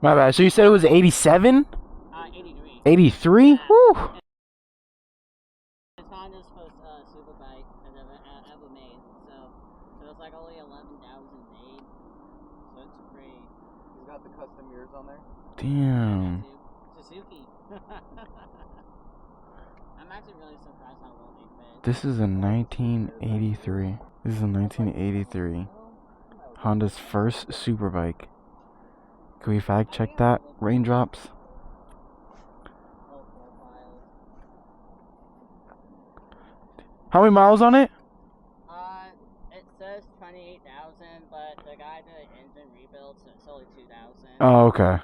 My bad. So you said it was 87? 83. 83? Yeah. Whew. It's Honda's first superbike that ever made. So it's like only 11,000 made. So it's free. He's got the custom mirrors on there. Damn. Suzuki. I'm actually really surprised how well they fit. This is a 1983. This is a 1983. Honda's first superbike. Can we fact check that? Raindrops. How many miles on it? It says 28,000, but the guy did an engine rebuild, so it's only 2,000. Oh, okay.